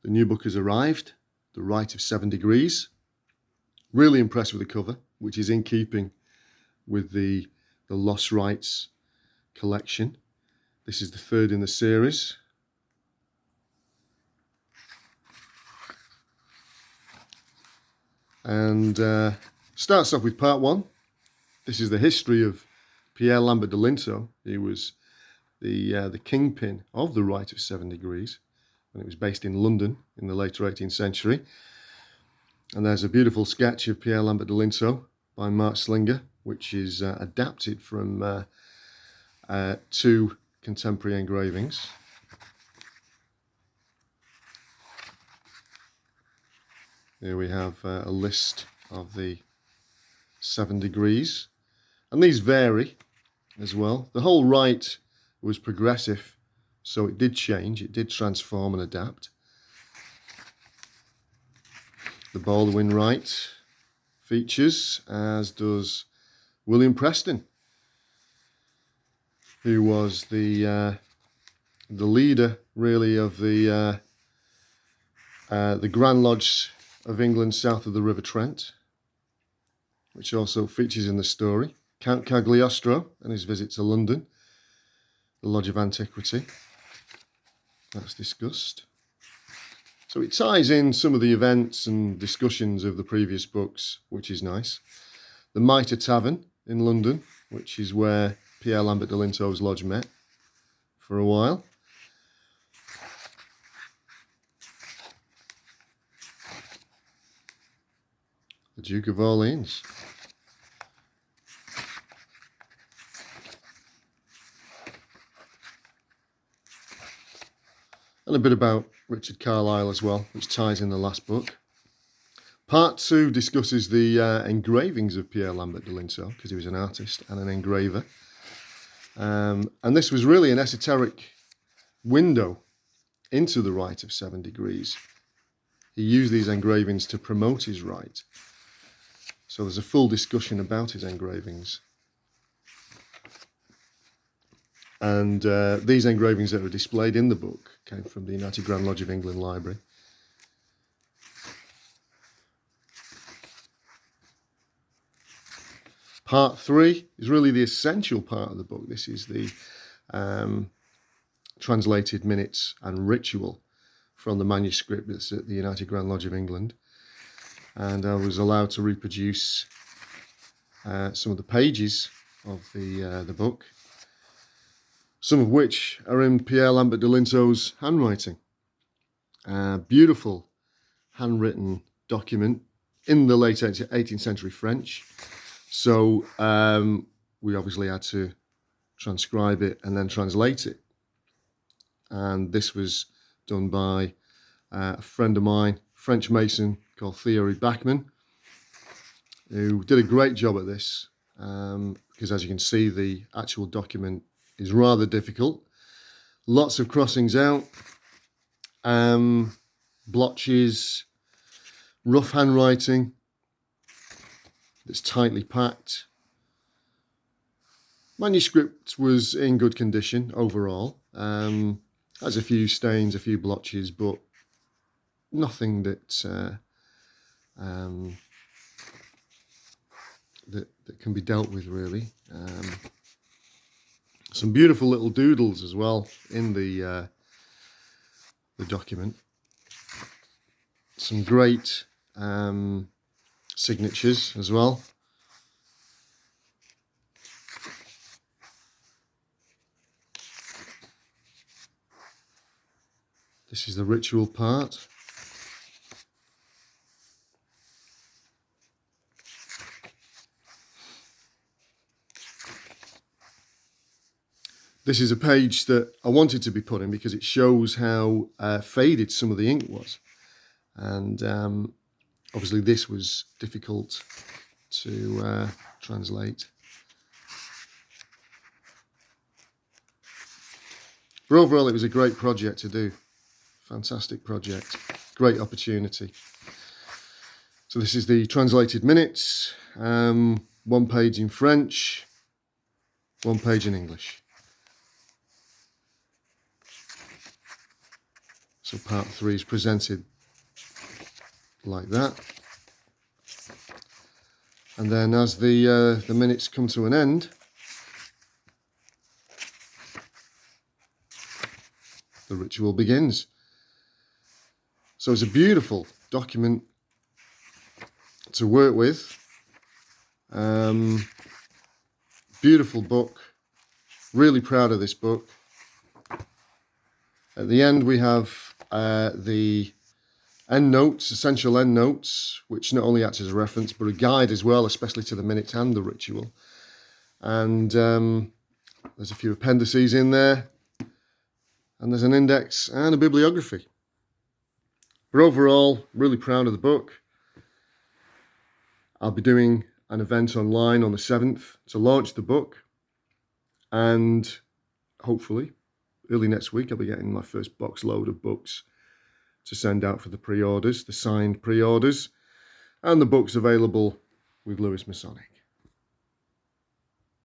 The new book has arrived, The Rite of 7 Degrees. Really impressed with the cover, which is in keeping with the Lost Rites collection. This is the third in the series. And starts off with part 1. This is the history of Pierre Lambert de Lintot. He was the kingpin of the Rite of 7 Degrees, and it was based in London in the later 18th century. And there's a beautiful sketch of Pierre Lambert de Lintot by Mark Slinger, which is adapted from 2 contemporary engravings. Here we have a list of the 7 degrees, and these vary as well. The whole rite was progressive, so it did change, it did transform and adapt. The Baldwin Rite features, as does William Preston, who was the leader, really, of the Grand Lodge of England south of the River Trent, which also features in the story. Count Cagliostro and his visit to London, the Lodge of Antiquity, that's discussed. So it ties in some of the events and discussions of the previous books, which is nice. The Mitre Tavern in London, which is where Pierre Lambert de Lintot's lodge met for a while. The Duke of Orleans. And a bit about Richard Carlisle as well, which ties in the last book. Part 2 discusses the engravings of Pierre Lambert de Lintot, because he was an artist and an engraver. And this was really an esoteric window into the Rite of 7 Degrees. He used these engravings to promote his rite. So there's a full discussion about his engravings. And these engravings that are displayed in the book came from the United Grand Lodge of England Library. Part 3 is really the essential part of the book. This is the translated minutes and ritual from the manuscript that's at the United Grand Lodge of England. And I was allowed to reproduce some of the pages of the book, some of which are in Pierre Lambert de Lintot's handwriting. Beautiful handwritten document in the late 18th century French. So we obviously had to transcribe it and then translate it. And this was done by a friend of mine, French Mason called Thierry Bachmann, who did a great job at this, because as you can see, the actual document is rather difficult. Lots of crossings out, blotches, rough handwriting that's tightly packed. Manuscript was in good condition overall. Has a few stains, a few blotches, but nothing that that can be dealt with, really. Some beautiful little doodles as well in the document. Some great signatures as well. This is the ritual part. This is a page that I wanted to be put in because it shows how faded some of the ink was. And obviously this was difficult to translate. But overall, it was a great project to do. Fantastic project. Great opportunity. So this is the translated minutes. 1 page in French, 1 page in English. So part 3 is presented like that. And then as the minutes come to an end, the ritual begins. So it's a beautiful document to work with. Beautiful book. Really proud of this book. At the end we have the end notes, essential end notes, which not only act as a reference but a guide as well, especially to the minutes and the ritual. And there's a few appendices in there, and there's an index and a bibliography. But overall, really proud of the book. I'll be doing an event online on the 7th to launch the book, and hopefully early next week I'll be getting my first box load of books to send out for the pre-orders, the signed pre-orders, and the book's available with Lewis Masonic.